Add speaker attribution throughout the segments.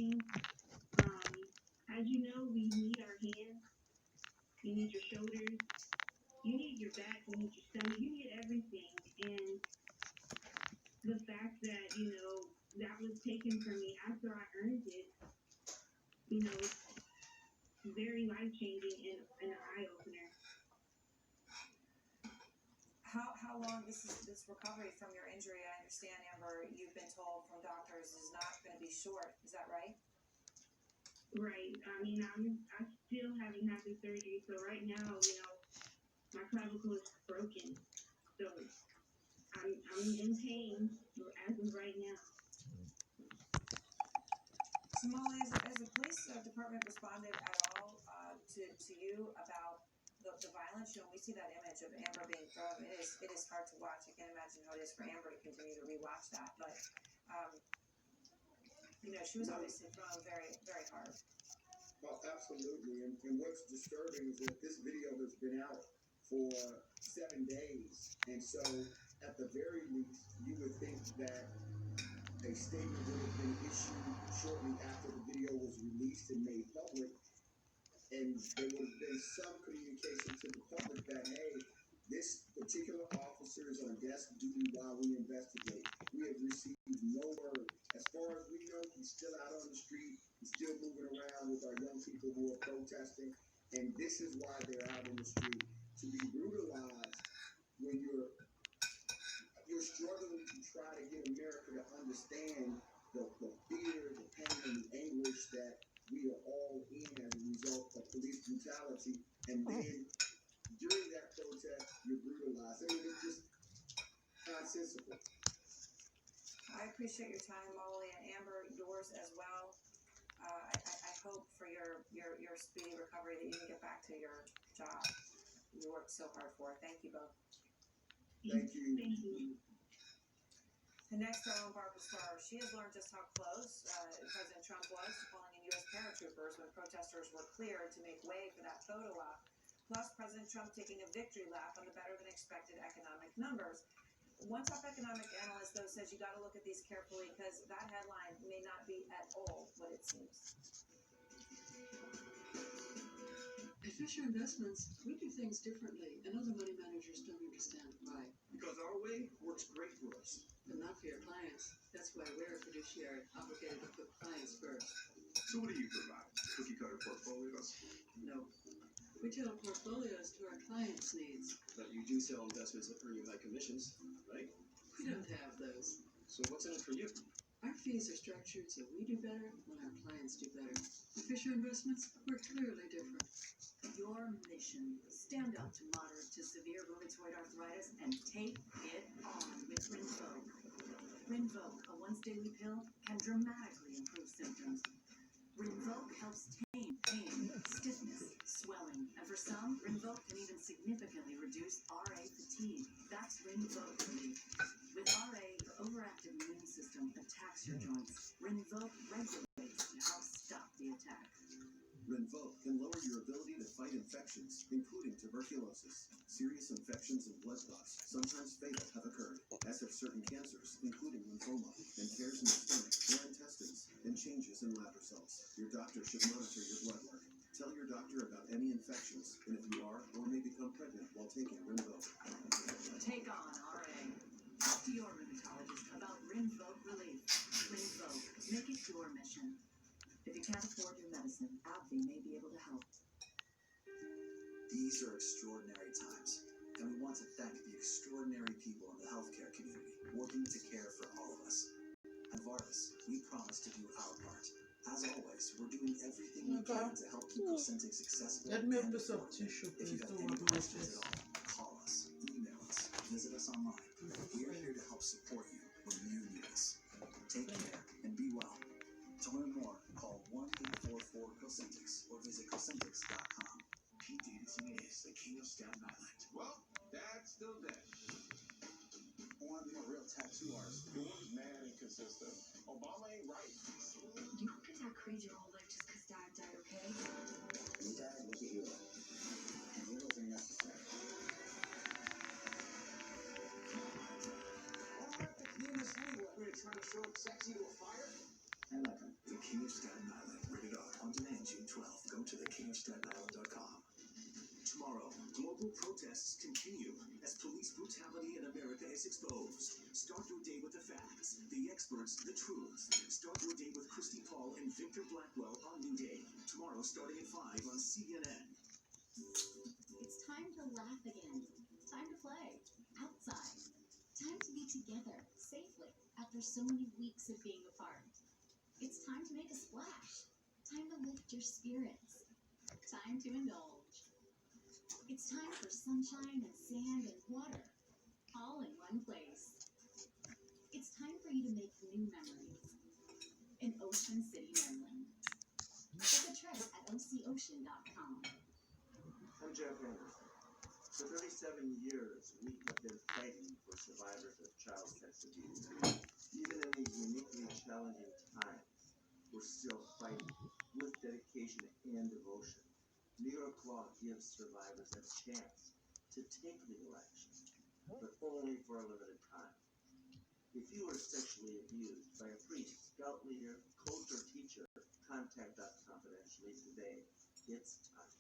Speaker 1: changing. As you know, we need our hands, you need your shoulders, you need your back, you need your stomach, you need everything. And the fact that, that was taken from me after I earned it, it's very life changing and an eye opener.
Speaker 2: How long this recovery from your injury? I understand, Amber, you've been told from doctors is not going to be short. Is that right?
Speaker 1: Right. I mean, I still haven't had the surgery, so right now, my clavicle is broken. So I'm in pain as of right now.
Speaker 2: So Molly, has the police department responded at all to you about the violence? We see that image of Amber being thrown. It is hard to watch. I can't imagine how it is for Amber to continue to rewatch that. But she was obviously thrown very, very hard.
Speaker 3: Well, absolutely. And what's disturbing is that this video has been out for 7 days. And so, at the very least, you would think that a statement would have been issued shortly after the video was released and made public. And there would have been some communication to the public that, hey, this particular officer is on desk duty while we investigate. We have received no word. As far as we know, he's still out on the street. He's still moving around with our young people who are protesting. And this is why they're out in the street. To be brutalized when you're struggling to try to get America to understand the fear, the pain, and the anguish that we are all in as a result of police brutality. And then during that protest, you're brutalized. I mean, it's just nonsensical.
Speaker 2: I appreciate your time, Molly, and Amber, yours as well. I hope for your speedy recovery that you can get back to your job you worked so hard for. Thank you both.
Speaker 3: Thank you.
Speaker 1: Thank you.
Speaker 2: And next, our own Barbara Starr. She has learned just how close President Trump was to calling in U.S. paratroopers when protesters were cleared to make way for that photo op. Plus, President Trump taking a victory lap on the better-than-expected economic numbers. One top economic analyst, though, says you got to look at these carefully because that headline may not be at all what it seems.
Speaker 4: At Fisher Investments, we do things differently, and other money managers don't understand why.
Speaker 3: Because our way works great for us.
Speaker 4: But not for your clients. That's why we're a fiduciary, obligated to put clients first.
Speaker 5: So what do you provide? Cookie-cutter portfolios?
Speaker 4: No. We tailor portfolios to our clients' needs.
Speaker 6: But you do sell investments that earn you high commissions, right?
Speaker 4: We don't have those.
Speaker 6: So what's in it for you?
Speaker 4: Our fees are structured so we do better when our clients do better. At Fisher Investments, we're clearly different.
Speaker 7: Your mission: stand up to moderate to severe rheumatoid arthritis and take it on with Rinvoq. Rinvoq, a once-daily pill, can dramatically improve symptoms. Rinvoq helps tame pain, stiffness, swelling, and for some, Rinvoq can even significantly reduce RA fatigue. That's Rinvoq relief. With RA, your overactive immune system attacks your joints. Rinvoq regulates to help stop the attack.
Speaker 8: Rinvoq can lower your ability to fight infections, including tuberculosis. Serious infections of blood clots, sometimes fatal, have occurred, as have certain cancers, including lymphoma, and tears in the stomach or intestines, and changes in lab results. Your doctor should monitor your blood work. Tell your doctor about any infections, and if you are or may become pregnant while taking Rinvoq.
Speaker 7: Take on RA. Talk to your rheumatologist about Rinvoq relief. Rinvoq, make it your mission. If you can't afford your medicine, AbbVie may be able to help.
Speaker 8: These are extraordinary times, and we want to thank the extraordinary people in the healthcare community working to care for all of us. At Novartis, we promise to do our part. As always, we're doing everything we can to help keep Cosentyx accessible
Speaker 9: Let me
Speaker 8: and
Speaker 9: open this up
Speaker 8: affordable.
Speaker 9: tissue,
Speaker 8: If you
Speaker 9: please.
Speaker 8: have
Speaker 9: Don't
Speaker 8: any
Speaker 9: want to waste
Speaker 8: questions
Speaker 9: this.
Speaker 8: at all, call us, email us, visit us online. We're here to help support you when you need us. Take care and be well. To learn more, call 1-844-COSENTYX or visit Cosentyx.com.
Speaker 5: Pete Davidson is the king of Staten Island. Well, Dad's still dead.
Speaker 8: I want to be a real tattoo artist.
Speaker 5: Your woman's mad and inconsistent. Obama ain't right.
Speaker 7: You could attack Creed your whole life just because Dad died, okay?
Speaker 8: Your dad was a hero, and heroes are necessary.
Speaker 3: All right, the king is anyway. We're trying to throw sexy to a fire?
Speaker 8: I like him.
Speaker 5: The king of Staten
Speaker 8: reality in America is exposed. Start your day with the facts, the experts, the truth. Start your day with Christy Paul and Victor Blackwell on New Day. Tomorrow starting at 5 on CNN.
Speaker 7: It's time to laugh again. Time to play. Outside. Time to be together, safely, after so many weeks of being apart. It's time to make a splash. Time to lift your spirits. Time to indulge. It's time for sunshine and sand and water, all in one place. It's time for you to make new memories in Ocean City, Maryland. Book a trip at ococean.com.
Speaker 9: I'm Jeff Anderson. For 37 years, we have been fighting for survivors of child sex abuse. Even in these uniquely challenging times, we're still fighting with dedication and devotion. New York law gives survivors a chance to take legal action, but only for a limited time. If you were sexually abused by a priest, scout leader, coach, or teacher, contact us confidentially today. It's time.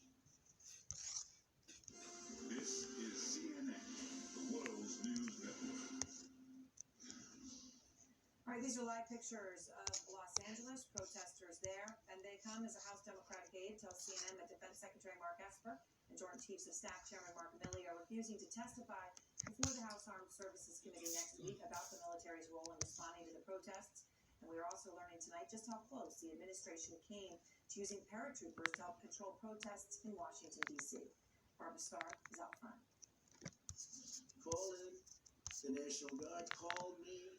Speaker 5: This is CNN, the world's news network.
Speaker 2: All right, these are live pictures of Los Angeles, protesters there, and they come as a House Democratic aide tells CNN that Defense Secretary Mark Esper and Joint Chiefs of Staff Chairman Mark Milley are refusing to testify before the House Armed Services Committee next week about the military's role in responding to the protests. And we are also learning tonight just how close the administration came to using paratroopers to help control protests in Washington, D.C. Barbara Starr is out front.
Speaker 10: Call in. The National Guard called me.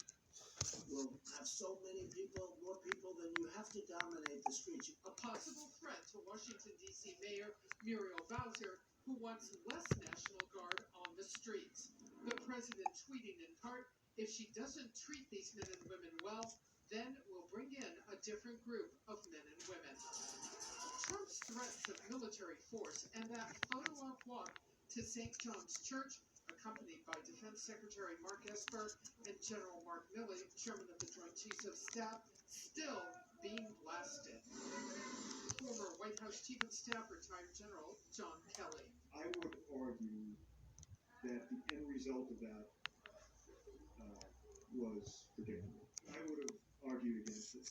Speaker 10: We'll have so many people, more people than you have to dominate the streets.
Speaker 11: A possible threat to Washington, D.C. Mayor Muriel Bowser, who wants less National Guard on the streets. The president tweeting in part, if she doesn't treat these men and women well, then we'll bring in a different group of men and women. Trump's threats of military force and that photo-op walk to St. John's Church, accompanied by Defense Secretary Mark Esper and General Mark Milley, Chairman of the Joint Chiefs of Staff, still being blasted. Former White House Chief of Staff, retired General John Kelly.
Speaker 3: I would argue that the end result of that was predictable. I would have argued against it,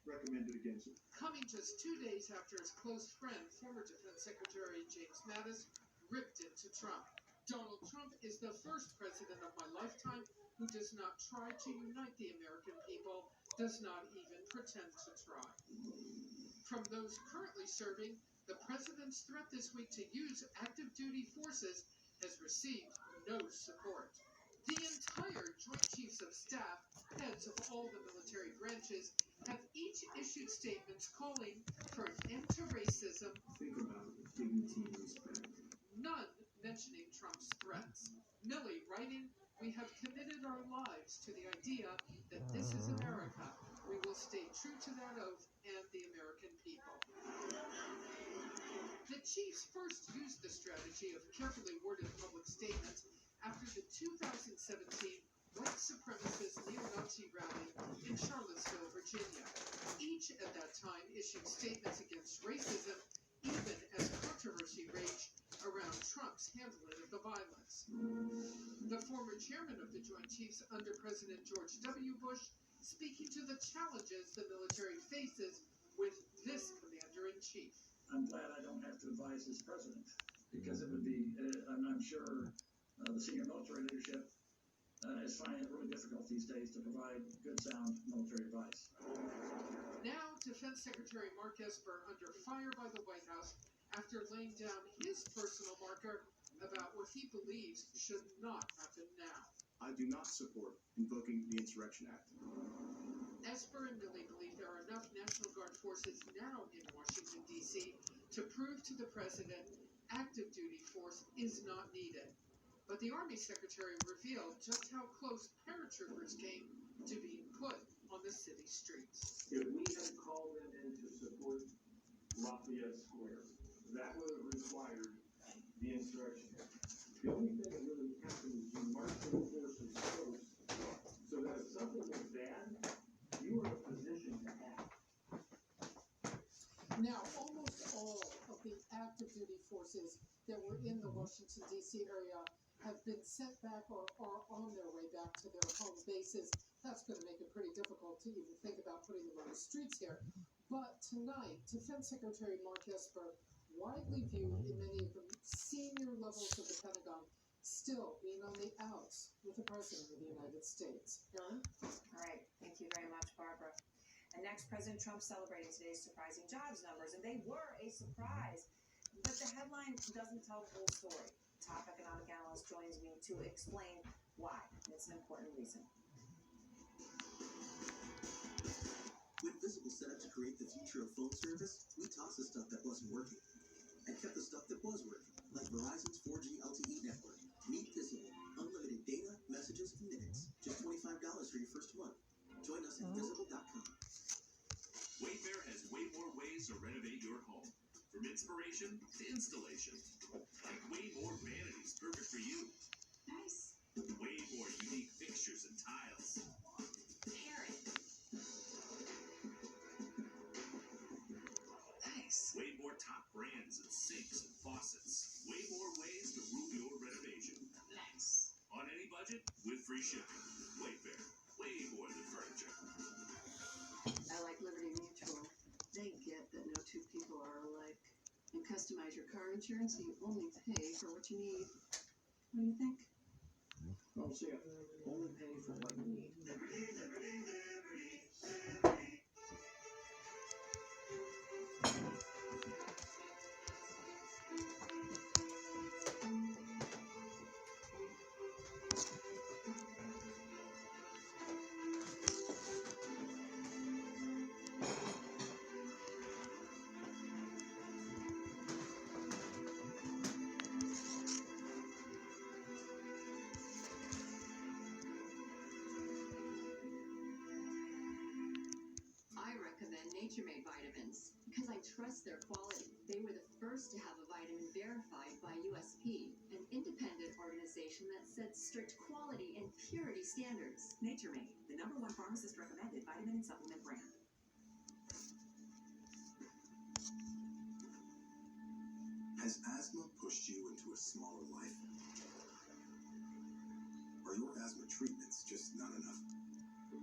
Speaker 3: recommended against it.
Speaker 11: Coming just 2 days after his close friend, former Defense Secretary James Mattis, ripped into Trump. Donald Trump is the first president of my lifetime who does not try to unite the American people, does not even pretend to try. From those currently serving, the president's threat this week to use active duty forces has received no support. The entire Joint Chiefs of Staff, heads of all the military branches, have each issued statements calling for an end to racism.
Speaker 8: Think about dignity and respect.
Speaker 11: None mentioning Trump's threats. Milley writing, we have committed our lives to the idea that this is America. We will stay true to that oath and the American people. The chiefs first used the strategy of carefully worded public statements after the 2017 white supremacist neo-Nazi rally in Charlottesville, Virginia. Each at that time issued statements against racism, even as controversy raged around Trump's handling of the violence. The former chairman of the Joint Chiefs under President George W. Bush speaking to the challenges the military faces with this commander-in-chief.
Speaker 10: I'm glad I don't have to advise this president because it would be, I'm sure the senior military leadership is finding it really difficult these days to provide good, sound military advice.
Speaker 11: Now, Defense Secretary Mark Esper under fire by the White House after laying down his personal marker about what he believes should not happen now.
Speaker 8: I do not support invoking the Insurrection Act.
Speaker 11: Esper and Milley believe there are enough National Guard forces now in Washington, D.C. to prove to the president active duty force is not needed. But the Army Secretary revealed just how close paratroopers came to being put on the city streets.
Speaker 9: If we had called them in to support Lafayette Square, that would have required the insurrection. The only thing that really happened is you marched the forces close so that if something was bad, you were in a position to act.
Speaker 11: Now, almost all of the active duty forces that were in the Washington, D.C. area have been sent back or are on their way back to their home bases. That's going to make it pretty difficult to even think about putting them on the streets here. But tonight, Defense Secretary Mark Esper, widely viewed in many of the senior levels of the Pentagon, still being on the outs with the President of the United States. Erin?
Speaker 2: All right. Thank you very much, Barbara. And next, President Trump celebrating today's surprising jobs numbers, and they were a surprise. But the headline doesn't tell the whole story. Top economic analyst joins me to explain why. And it's an important reason.
Speaker 8: When Visible set out to create the future of phone service, we tossed the stuff that wasn't working and kept the stuff that was working, like Verizon's 4G LTE network. Meet Visible. Unlimited data, messages, and minutes. Just $25 for your first month. Join us at visible.com.
Speaker 5: Wayfair has way more ways to renovate your home. From inspiration to installation. Like way more vanities perfect for you.
Speaker 7: Nice.
Speaker 5: Way more unique fixtures and tiles.
Speaker 7: Parrot. Nice.
Speaker 5: Way more top brands and sinks and faucets. Way more ways to rule your renovation.
Speaker 7: Nice.
Speaker 5: On any budget with free shipping. Wayfair. Way more than furniture.
Speaker 4: I like Liberty Mutual. They get that no two people are alike. And customize your car insurance so you only pay for what you need. What do you think?
Speaker 6: Oh, see, only pay for what you need.
Speaker 7: I recommend Nature-Made vitamins because I trust their quality. They were the first to have a vitamin verified by USP, an independent organization that sets strict quality and purity standards.
Speaker 2: Nature-Made, the #1 pharmacist-recommended vitamin and supplement brand.
Speaker 8: Has asthma pushed you into a smaller life? Are your asthma treatments just not enough?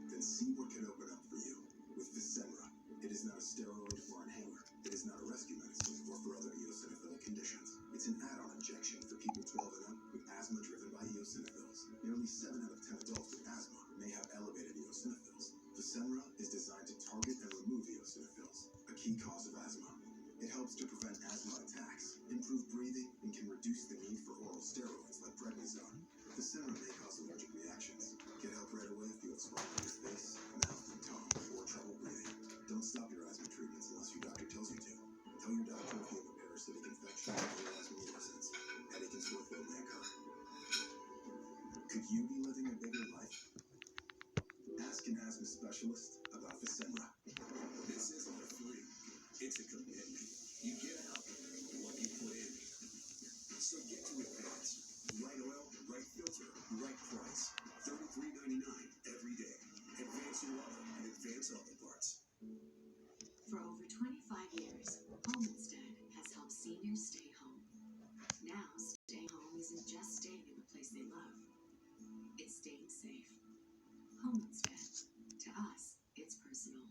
Speaker 8: Then see what can open up for you with Fasenra. It is not a steroid or inhaler. It is not a rescue medicine or for other eosinophilic conditions. It's an add-on injection for people 12 and up with asthma driven by eosinophils. Nearly 7 out of 10 adults with asthma may have elevated eosinophils. Fasenra is designed to target and remove eosinophils, a key cause of asthma. It helps to prevent asthma attacks, improve breathing, and can reduce the need for oral steroids like prednisone. Fasenra may cause allergic reactions. Get help right away if you have swelling in your face, mouth, and tongue, or trouble breathing. Don't stop your asthma treatments unless your doctor tells you to. Tell your doctor if you have a parasitic infection or asthma. Headache and sore throat may occur. Could you be living a bigger life? Ask an asthma specialist about Fasenra.
Speaker 5: This isn't a free. It's a commitment. You get out what you put in. So get to Advance. Right oil, right filter, right price. $33.99 every day. Advance your auto and Advance Auto Parts.
Speaker 7: For over 25 years, Home Instead has helped seniors stay home. Now, staying home isn't just staying in the place they love. It's staying safe. Home Instead. To us, it's personal.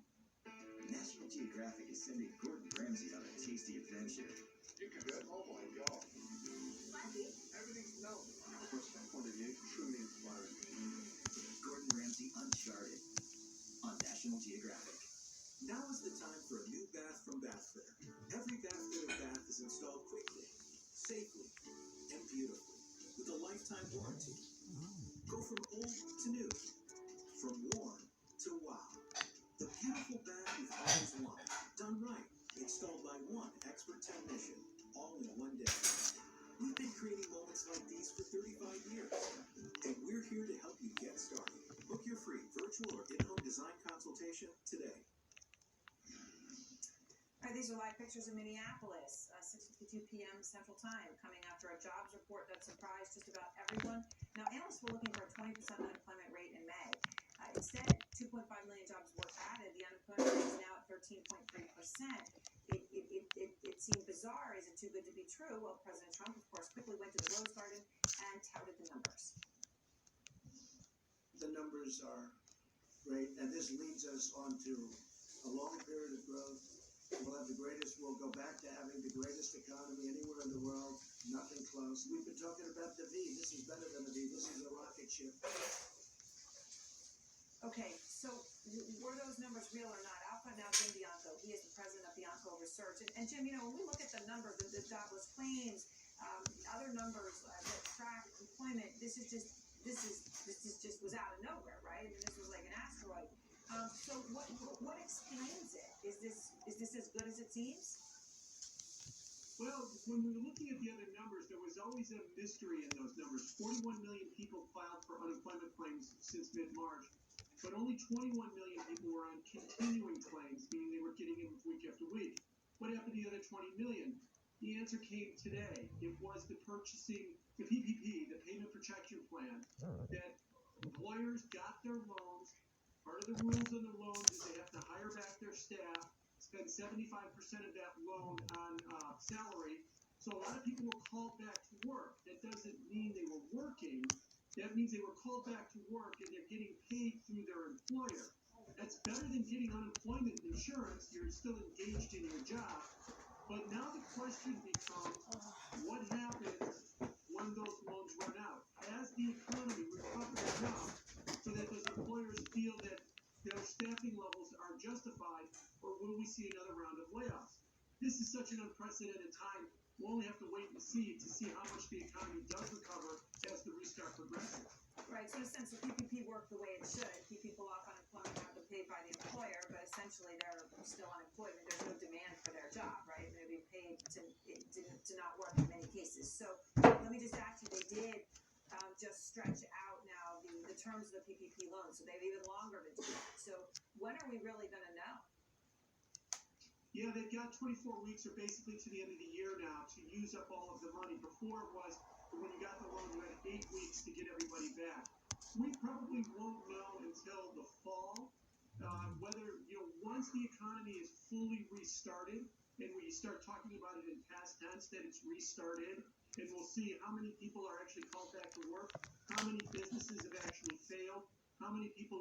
Speaker 9: National Geographic is sending Gordon Ramsay on a tasty adventure.
Speaker 5: You can bet. Oh my God. Everything's melting.
Speaker 6: From some point of view, truly inspiring.
Speaker 9: Gordon Ramsay Uncharted on National Geographic.
Speaker 5: Now is the time for a new bath from Bathfitter. Every Bathfitter bath is installed quickly, safely, and beautifully with a lifetime warranty. Go from old to new, from warm to wow. The beautiful bath you've always wanted, done right, installed by one expert technician, all in one day. We've been creating moments like these for 35 years, and we're here to help you get started. Book your free virtual or in-home design consultation today.
Speaker 2: All right, these are live pictures of Minneapolis, 6:52 p.m. Central Time, coming after a jobs report that surprised just about everyone. Now, analysts were looking for a 20% unemployment rate in May. Instead, 2.5 million jobs were added. The unemployment rate is now at 13.3%. It seemed bizarre. bizarre? Is it too good to be true? Well, President Trump, of course, quickly went to the Rose Garden and touted the numbers.
Speaker 6: The numbers are great, and this leads us on to a long period of growth. We'll go back to having the greatest economy anywhere in the world, nothing close. We've been talking about the V. This is better than the V. This is a rocket ship.
Speaker 2: Okay, so were those numbers real or not? I'll find out Jim Bianco. He is the president of Bianco Research. And Jim, when we look at the numbers, the jobless claims, other numbers that track employment, this just was out of nowhere, right? I mean, this was like an asteroid. So what explains it? Is this as good as it seems?
Speaker 12: Well, when we were looking at the other numbers, there was always a mystery in those numbers. 41 million people filed for unemployment claims since mid-March, but only 21 million people were on continuing claims, meaning they were getting them week after week. What happened to the other 20 million? The answer came today. It was the PPP, the Payment Protection Plan, that employers got their loans. Part of the rules on the loans is they have to hire back their staff, spend 75% of that loan on salary. So a lot of people were called back to work. That doesn't mean they were working. That means they were called back to work and they're getting paid through their employer. That's better than getting unemployment insurance. You're still engaged in your job. But now the question becomes, what happens when those loans run out? Has the economy recovered enough so that those employers feel that their staffing levels are justified, or will we see another round of layoffs? This is such an unprecedented time. We'll only have to wait and see how much the economy does recover as the restart progresses.
Speaker 2: Right, so in a sense, the PPP worked the way it should. Keep people off unemployment, have them paid by the employer, but essentially they're still unemployed. There's no demand for their job, right? They're being paid to not work in many cases. So let me just ask you, they did just stretch out now the terms of the PPP loan, so they have even longer to do that. So when are we really going to know?
Speaker 12: Yeah, they've got 24 weeks, or basically to the end of the year now, to use up all of the money. Before it was, when you got the loan, you had 8 weeks to get everybody back. We probably won't know until the fall whether, once the economy is fully restarted, and we start talking about it in past tense, that it's restarted, and we'll see how many people are actually called back to work, how many businesses have actually failed, how many people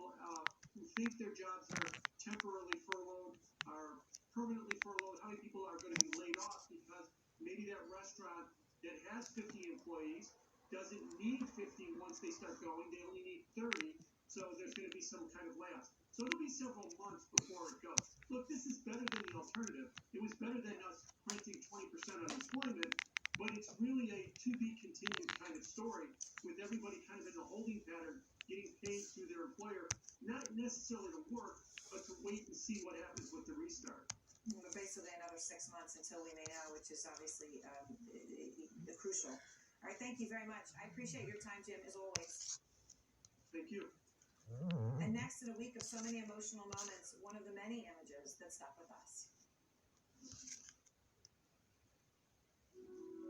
Speaker 12: who think their jobs are temporarily furloughed are permanently furloughed, how many people are going to be laid off because maybe that restaurant that has 50 employees doesn't need 50 once they start going, they only need 30, so there's going to be some kind of layoffs. So it'll be several months before it goes. Look, this is better than the alternative. It was better than us printing 20% unemployment, but it's really a to-be-continued kind of story with everybody kind of in a holding pattern, getting paid through their employer, not necessarily to work, but to wait and see what happens with the restart.
Speaker 2: Basically another 6 months until we may know, which is obviously crucial. All right, thank you very much. I appreciate your time, Jim, as always.
Speaker 12: Thank you.
Speaker 2: And next, in a week of so many emotional moments, one of the many images that stuck with us.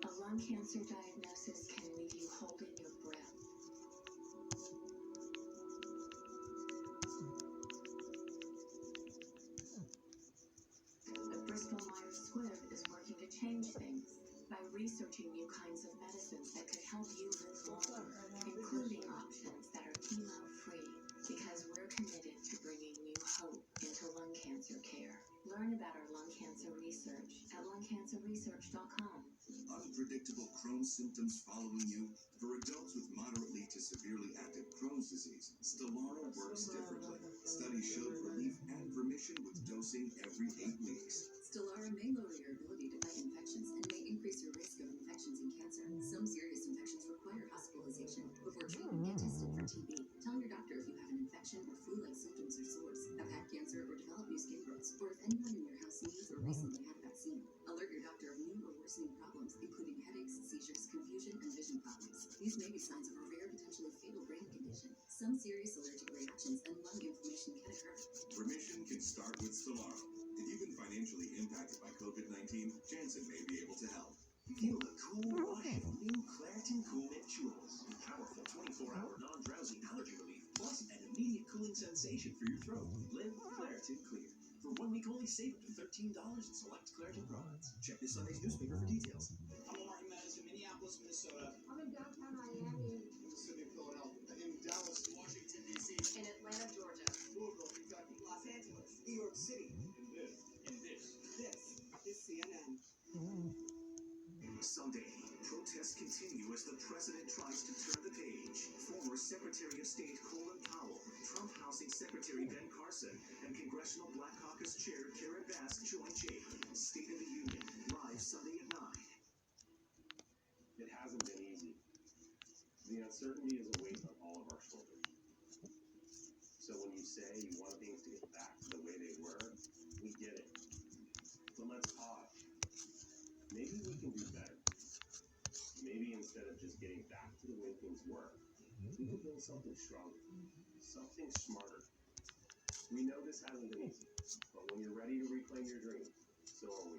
Speaker 13: A lung cancer diagnosis can leave you holding your breath. But Bristol-Myers Squibb is working to change things by researching new kinds of medicines that could help you live longer, including options that are chemo-free, because we're committed to bringing new hope into lung cancer care. Learn about our lung cancer research at lungcancerresearch.com.
Speaker 8: Unpredictable Crohn's symptoms following you? For adults with moderately to severely active Crohn's disease, Stelara works differently. Studies showed relief and remission with dosing every 8 weeks.
Speaker 14: Stelara may lower your ability to fight infections and may increase your risk of infections and cancer. Some serious infections require hospitalization. Before treatment, get tested for TB. Tell your doctor if you have an infection or flu-like symptoms or sores, have had cancer or developed new skin growths, or if anyone in your house needs or recently had a vaccine. Alert your doctor of new or worsening problems, including headaches, seizures, confusion, and vision problems. These may be signs of a rare, potentially fatal brain condition. Some serious allergic reactions and lung inflammation can occur.
Speaker 8: Remission can start with Stelara. If you've been financially impacted by COVID-19, Janssen may be able to help.
Speaker 5: Feel the cool rush of new Claritin Cool Mint Chewables. Powerful 24-hour non-drowsy allergy relief, plus an immediate cooling sensation for your throat. Live Claritin Clear. For 1 week only, save up to 13% $13 in select Claritin products. Check this Sunday's newspaper for details.
Speaker 15: I'm Omar Jimenez in Minneapolis, Minnesota.
Speaker 16: I'm in downtown Miami.
Speaker 3: In the city of Philadelphia, in Dallas, Washington, D.C.,
Speaker 7: In Atlanta, Georgia.
Speaker 3: Louisville, Kentucky,
Speaker 15: Los Angeles.
Speaker 3: New York City,
Speaker 15: This is CNN.
Speaker 5: Sunday, protests continue as the president tries to turn the page. Former Secretary of State Colin Powell, Trump Housing Secretary Ben Carson, and Congressional Black Caucus Chair Karen Bass join Jake. State of the Union, live Sunday at 9.
Speaker 9: It hasn't been easy. The uncertainty is a weight on all of our shoulders. So when you say you want things to get back to the way they were, we get it. But let's pause. Maybe we can do better. Maybe instead of just getting back to the way things were, we can build something stronger, something smarter. We know this hasn't been easy, but when you're ready to reclaim your dreams, so are we.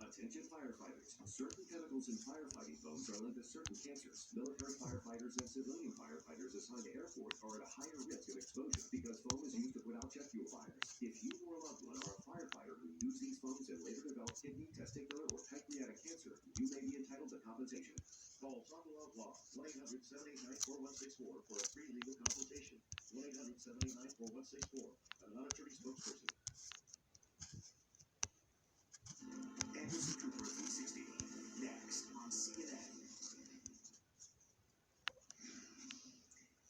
Speaker 8: Attention firefighters. Certain chemicals in firefighting foams are linked to certain cancers. Military firefighters and civilian firefighters assigned to Air Force are at a higher risk of exposure because foam is used to put out jet fuel fires. If you or a loved one are a firefighter who used these foams and later developed kidney, testicular, or pancreatic cancer, you may be entitled to compensation. Call Talk About Law, 1-800-789-4164 for a free legal consultation. 1-800-789-4164. I'm not attorney spokesperson.
Speaker 5: Anderson Cooper 360. Next on CNN.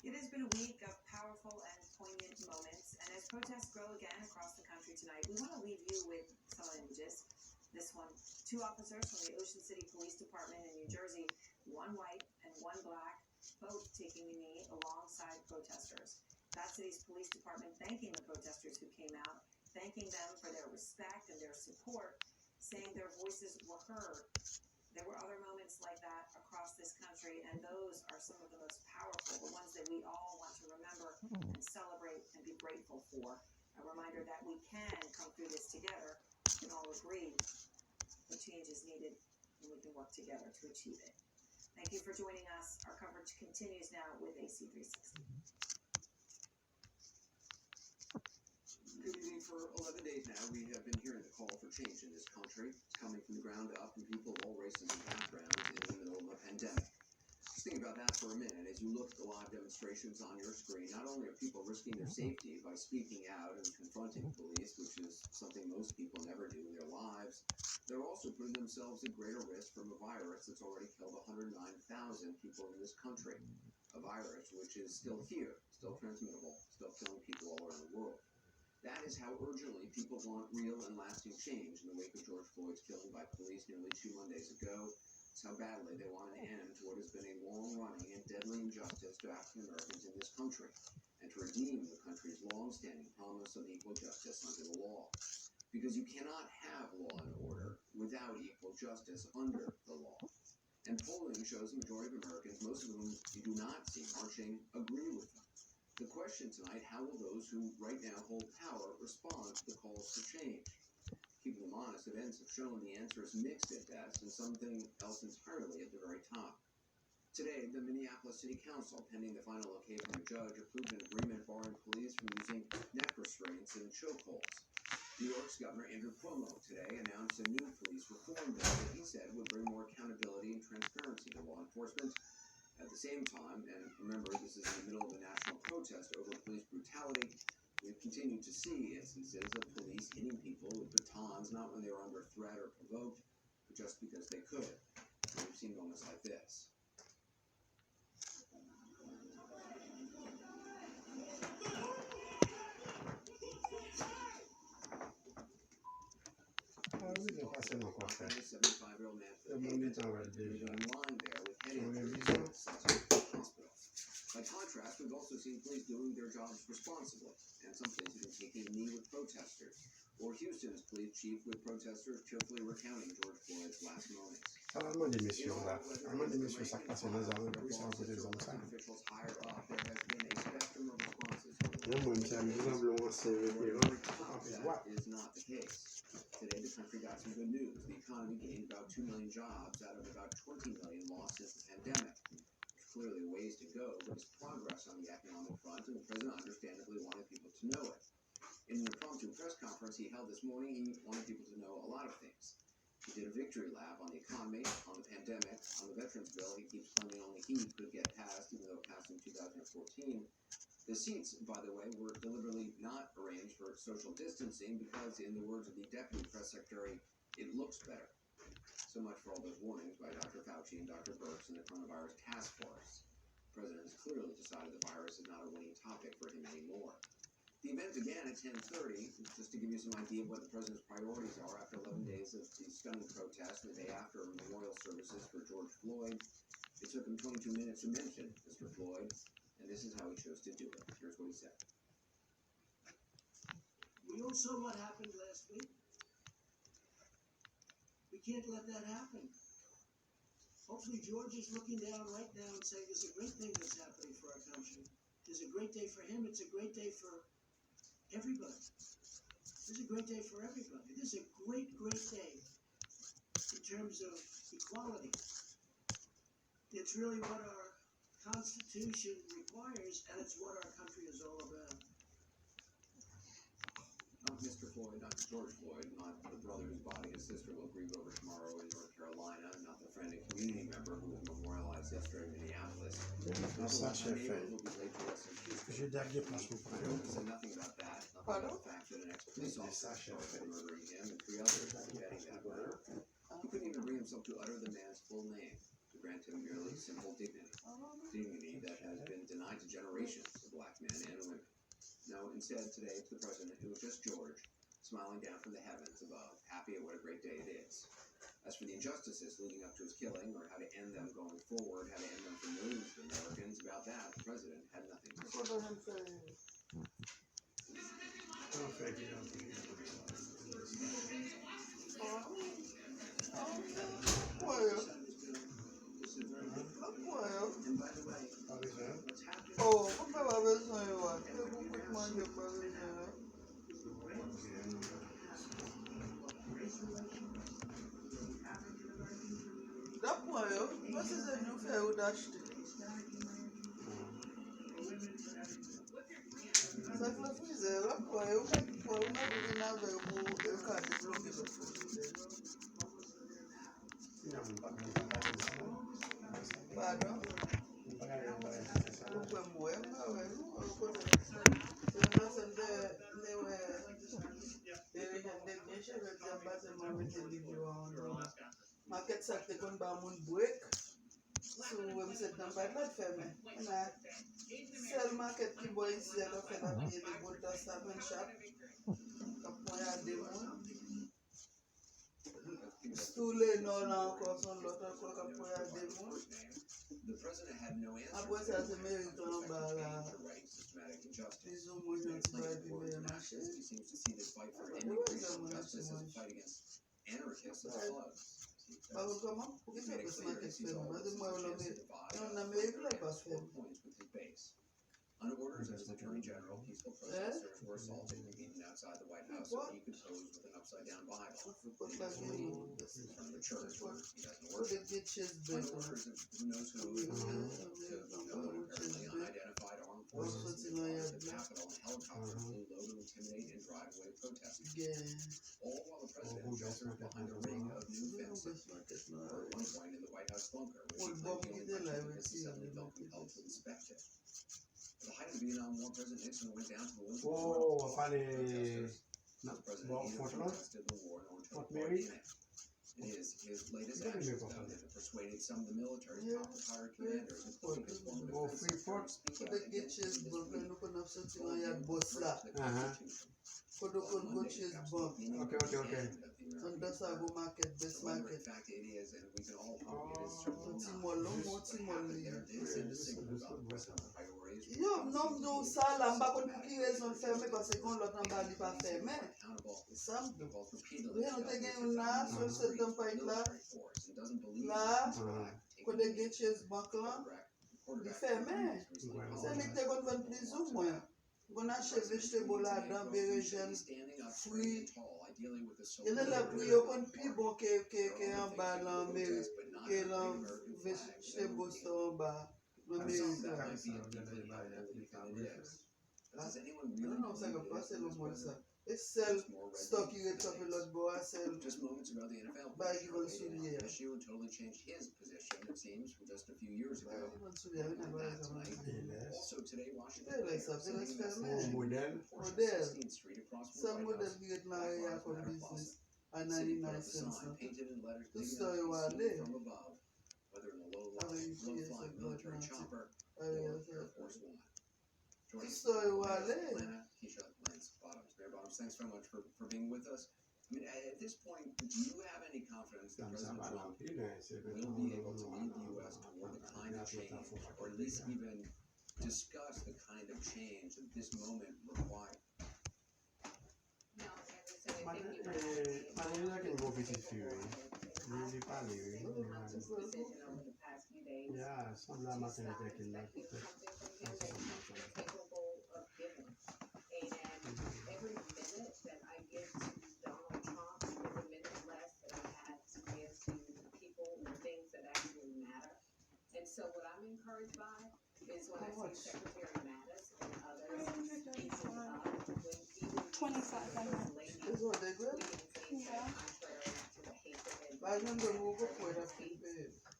Speaker 2: It has been a week of powerful and poignant moments, and as protests grow again across the country tonight, we want to leave you with some images. This one, 2 officers from the Ocean City Police Department in New Jersey, one white and one black, both taking a knee alongside protesters. That city's police department thanking the protesters who came out, thanking them for their respect and their support, saying their voices were heard. There were other moments like that across this country, and those are some of the most powerful, the ones that we all want to remember and celebrate and be grateful for. A reminder that we can come through this together and all agree that change is needed, and we can work together to achieve it. Thank you for joining us. Our coverage continues now with AC360.
Speaker 8: Good evening. For 11 days now, we have been hearing the call for change in this country. It's coming from the ground up from people of all races and backgrounds in the middle of a pandemic. Just think about that for a minute. As you look at the live demonstrations on your screen, not only are people risking their safety by speaking out and confronting police, which is something most people never do in their lives, they're also putting themselves at greater risk from a virus that's already killed 109,000 people in this country. A virus which is still here, still transmittable, still killing people all around the world. That is how urgently people want real and lasting change in the wake of George Floyd's killing by police nearly 2 Mondays ago. It's how badly they want an end to what has been a long-running and deadly injustice to African Americans in this country, and to redeem the country's long-standing promise of equal justice under the law. Because you cannot have law and order without equal justice under the law. And polling shows the majority of Americans, most of whom you do not see marching, agree with them. The question tonight, how will those who right now hold power respond to the calls for change? Keeping them honest, events have shown the answer is mixed at best and something else entirely at the very top. Today, the Minneapolis City Council, pending the final okay from a judge, approved an agreement barring police from using neck restraints and chokeholds. New York's Governor Andrew Cuomo today announced a new police reform bill that he said would bring more accountability and transparency to law enforcement. At the same time, and remember this is in the middle of a national protest over police brutality, we've continued to see instances of police hitting people with batons, not when they were under threat or provoked, but just because they could. And we've seen moments like this. A 75-year-old man for the pavement, moving in line there with head injuries at the hospital. By contrast, we've also seen police doing their jobs responsibly, and some police even taking a knee with protesters. Or Houston's police chief with protesters cheerfully recounting George Floyd's last moments.
Speaker 17: Salam d'émission là. Vraiment d'émission ça passe dans les armes pour ça peut des hommes ça.
Speaker 8: Officials higher up, there has been a spectrum of responses.
Speaker 17: Là moi je me dis blanc c'est
Speaker 8: That is not the case. Today, the country got some good news. The economy gained about 2 million jobs out of about 20 million lost since the pandemic. clearly ways to go, but it's progress on the economic front, and the president understandably wanted people to know it. In an impromptu press conference he held this morning, he wanted people to know a lot of things. He did a victory lap on the economy, on the pandemic, on the veterans bill he keeps claiming only he could get passed, even though it passed in 2014. The seats, by the way, were deliberately not arranged for social distancing because, in the words of the deputy press secretary, it looks better. So much for all those warnings by Dr. Fauci and Dr. Birx and the coronavirus task force. The president has clearly decided the virus is not a winning topic for him anymore. The event began at 10:30, just to give you some idea of what the president's priorities are after 11 days of the stunning protests, the day after memorial services for George Floyd. It took him 22 minutes to mention Mr. Floyd, and this is how he chose to do it. Here's what he said.
Speaker 6: We all saw what happened last week. We can't let that happen. Hopefully George is looking down right now and saying there's a great thing that's happening for our country. There's a great day for him. It's a great day for everybody. This is a great day for everybody. This is a great, great day in terms of equality. It's really what our Constitution requires, and it's what our country is all about.
Speaker 8: Not Mr. Floyd, not George Floyd, not the brother whose body his sister will grieve over tomorrow in North Carolina, not the friend and community member who was memorialized yesterday in Minneapolis.
Speaker 17: Ça, chef. Je dernier placement pour
Speaker 8: He said nothing about that, nothing about the fact that an ex-police officer started murdering him and 3 others were getting that murder. He couldn't even bring himself to utter the man's full name, to grant him merely simple dignity. Dignity that has been denied to generations of black men and women. No, instead, today, to the president, it was just George, smiling down from the heavens above, happy at what a great day it is. As for the injustices leading up to his killing, or how to end them going forward, how to end them for millions of Americans, about that, the president had nothing to say.
Speaker 6: And by the way, what's happening
Speaker 16: Market sakte kon ba moun break. So we se tan pa la ferme. Na sel market ki boy isi a fe la pied de bolta stop and shop. Kapoya de moun. Stoule no la encore son l'autre ko kapoya de moun.
Speaker 8: The president had no answer.
Speaker 16: Après ça c'est méritant ba la.
Speaker 8: Systematic injustice.
Speaker 16: Ils ont moun yon ti ba di me marché.
Speaker 8: He seems to see this fight for ending racial justice as a fight against anarchists and thugs.
Speaker 16: Comment? Pourquoi ça peut se marquer ferme? Moi en Amérique là pas ferme.
Speaker 8: Under orders as Attorney General, peaceful protesters were assaulted and beaten outside the White House so he could pose with an upside-down Bible. In front of the church where he doesn't worship. Under orders of who knows who, apparently unidentified armed forces invaded the Capitol and helicopters flew low to intimidate and drive away protesters. All while the president sheltered behind a ring of new fences. Or at one point in the White House bunker, where he claimed he only went because he suddenly felt compelled to inspect it. At the height of the Vietnam War, President Nixon went down to the Olympic protesters. The president neither protested the war nor took part in it. His latest actions, though, have persuaded some of the military top retired commanders, including his former defense secretary, to speak out against the Constitution.
Speaker 16: Okay. And that's how go market, best market.
Speaker 8: In fact, it is, and we can all hope it is certainly not. What happened there is a signal about the president's priorities.
Speaker 16: Yo, non do ça là, m'pa kon pou ki raison fermé parce que kon l'autre en bas li pas fermé. Ça on te gen là sur cette campagne là. Là, quand les gueches banque là, li fermé. C'est li te kon vendre plus ou moins. On achète vegetable là dans bergène, fruits. Il y a la pluie on plus bon que en bas là mais que là vegetable en bas. When
Speaker 8: I'm
Speaker 16: they
Speaker 8: sorry, that
Speaker 16: use
Speaker 8: might be a deeply held belief, and it is. But does anyone
Speaker 16: I
Speaker 8: really
Speaker 16: don't know, it's like a
Speaker 8: believe it
Speaker 16: parcel
Speaker 8: is
Speaker 16: of
Speaker 8: this
Speaker 16: money,
Speaker 8: weather?
Speaker 16: sir. They sell
Speaker 8: Just more red
Speaker 16: stock
Speaker 8: meat
Speaker 16: you get
Speaker 8: for
Speaker 16: up a
Speaker 8: days.
Speaker 16: lot, boy. I sell
Speaker 8: Just moments ago, the NFL
Speaker 16: bag
Speaker 8: commissioner
Speaker 16: even
Speaker 8: weighed in on
Speaker 16: Sudia.
Speaker 8: the issue and totally changed his position, it seems, from just a few years
Speaker 16: Bag
Speaker 8: ago.
Speaker 16: even Sudia, we
Speaker 8: More
Speaker 16: never
Speaker 8: on
Speaker 16: had
Speaker 8: that
Speaker 16: some
Speaker 8: tonight. Also today, Washington
Speaker 16: They like
Speaker 8: Mayor
Speaker 16: something like
Speaker 8: sending a message
Speaker 16: man.
Speaker 8: to
Speaker 17: Model.
Speaker 8: portion of
Speaker 16: Model.
Speaker 8: 16th Street across from the
Speaker 16: Some
Speaker 8: White
Speaker 16: model
Speaker 8: House.
Speaker 16: get
Speaker 8: Black
Speaker 16: married
Speaker 8: Lives
Speaker 16: for
Speaker 8: Matter
Speaker 16: business
Speaker 8: Plaza.
Speaker 16: at
Speaker 8: The city put
Speaker 16: 99
Speaker 8: up a
Speaker 16: cents.
Speaker 8: sign painted in letters
Speaker 16: The
Speaker 8: big enough
Speaker 16: story
Speaker 8: to be
Speaker 16: was
Speaker 8: seen
Speaker 16: there.
Speaker 8: from above, whether in a
Speaker 16: I mean, you see it's
Speaker 8: low-flying
Speaker 16: a
Speaker 8: military
Speaker 16: Nazi.
Speaker 8: chopper
Speaker 16: Oh,
Speaker 8: or
Speaker 16: yes,
Speaker 8: Air
Speaker 16: yes.
Speaker 8: Force One.
Speaker 16: The
Speaker 8: Joining us
Speaker 16: story
Speaker 8: now,
Speaker 16: was
Speaker 8: Mayor of
Speaker 16: there.
Speaker 8: Atlanta, Keisha Lance Bottoms. Mayor Bottoms, thanks very much for being with us. I mean, at this point, do you have any confidence that President Trump will be able to lead the U.S. toward the kind of change, or at least even discuss the kind of change that this moment requires?
Speaker 18: No, Anderson, I
Speaker 17: Ma
Speaker 18: think you
Speaker 17: non è che mi visit Fury. Really parli,
Speaker 18: decision over the past few days.
Speaker 17: yeah, sembra
Speaker 18: To
Speaker 17: ma
Speaker 18: stop
Speaker 17: che
Speaker 18: expecting something from him that he's capable of giving. And every minute that I give to Donald Trump is a minute less that I have to give to people and things that actually matter. And so what I'm encouraged by is when I see Secretary Mattis and others speaking up, when even
Speaker 16: 25
Speaker 18: ladies
Speaker 16: Is what they do?
Speaker 18: things that are contrary to the hatred and
Speaker 16: But I don't know who go for
Speaker 18: that
Speaker 16: that people.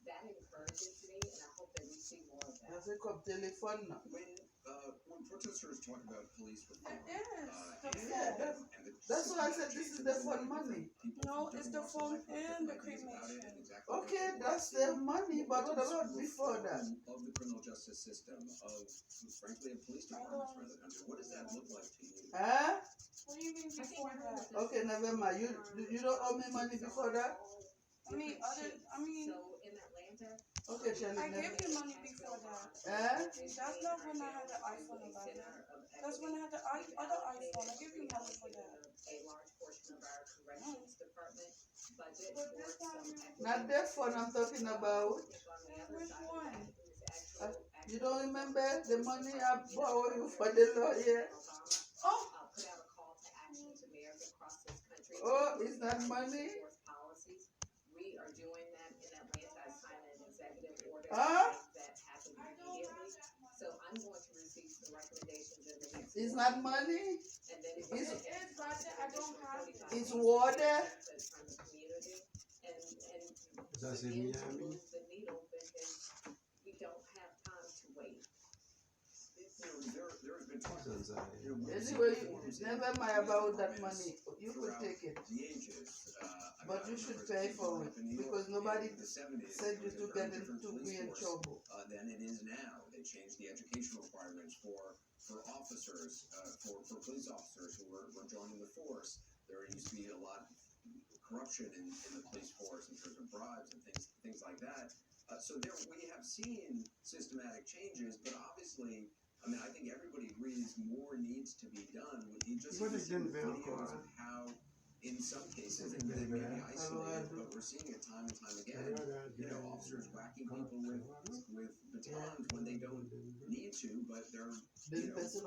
Speaker 18: encourages me, and I hope that we see more of that.
Speaker 16: That's a cup telephone now.
Speaker 8: When protesters talk about police reform,
Speaker 16: That's why I said this is the fun money.
Speaker 19: No, it's the phone and the cremation.
Speaker 16: Okay, that's their money, but what about before that?
Speaker 8: Of the criminal justice system, of frankly, of police departments around the country, what does that look like to you?
Speaker 16: Huh?
Speaker 19: What do you mean before that?
Speaker 16: Okay, never mind. You don't owe me money before that?
Speaker 18: So in Atlanta,
Speaker 16: Okay, Shelly.
Speaker 19: I gave you money before that. That's not when I had the iPhone 11. That's when I had the other iPhone. I gave you money for that.
Speaker 18: a large portion of our corrections department budget towards some
Speaker 16: Not that phone I'm talking about.
Speaker 19: Which one?
Speaker 16: You don't remember the money I borrowed you for the lawyer?
Speaker 19: Oh!
Speaker 18: Put out a call to action to mayors across this country.
Speaker 16: Oh, is that money?
Speaker 18: Policies. We are doing that in Atlanta. I signed an executive order
Speaker 16: Huh?
Speaker 18: that happened immediately. So I'm going to receive some recommendations in the next.
Speaker 16: Is not money?
Speaker 18: And then
Speaker 19: It is, but I don't have it.
Speaker 16: It's water.
Speaker 18: From the community and
Speaker 17: That's in
Speaker 18: begin to
Speaker 17: Miami.
Speaker 18: move the needle because we don't have time to wait.
Speaker 8: There has been talk
Speaker 16: Anyway, never mind about that money. You could take it.
Speaker 8: the ages.
Speaker 16: But you should pay for it because nobody said you to get it to be in trouble.
Speaker 8: Than it is now. They changed the education requirements for officers, for police officers who were joining the force. There used to be a lot of corruption in the police force in terms of bribes and things like that. So there we have seen systematic changes, but obviously, I mean, I think everybody agrees more needs to be done. We just see videos of how, in some cases, it may be isolated, but we're seeing it time and time again. You know, officers whacking people with batons when they don't need to, but they're, you know, maybe it's the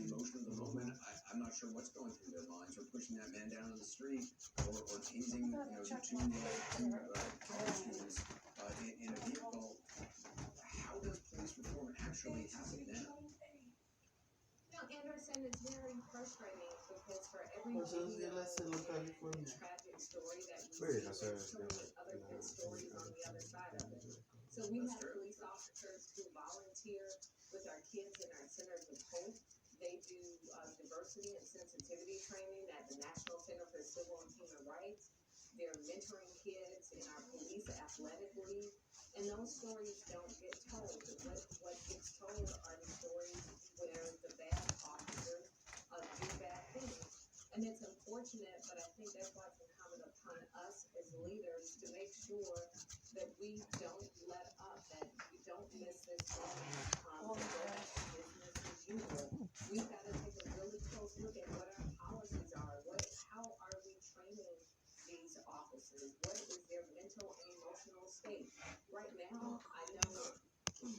Speaker 8: emotion of the moment. I'm not sure what's going through their minds, or pushing that man down on the street, or tasing, you know, the two college students in a vehicle. How does police reform actually happen now?
Speaker 18: No, Anderson, it's very frustrating because for every tragic story that we see, there's so many other good stories on the other side of it. So we have police officers who volunteer with our kids in our centers of hope. They do diversity and sensitivity training at the National Center for Civil and Human Rights. They're mentoring kids in our police athletic league. And those stories don't get told. What gets told are the stories where the bad officers do bad things. And it's unfortunate, but I think that's why it's incumbent upon us as leaders to make sure that we don't let up, that we don't miss this moment, go back to business as usual. We've got to take a really close look at what our policies are. How are we training these officers? What is their mental and emotional state? Right now, I know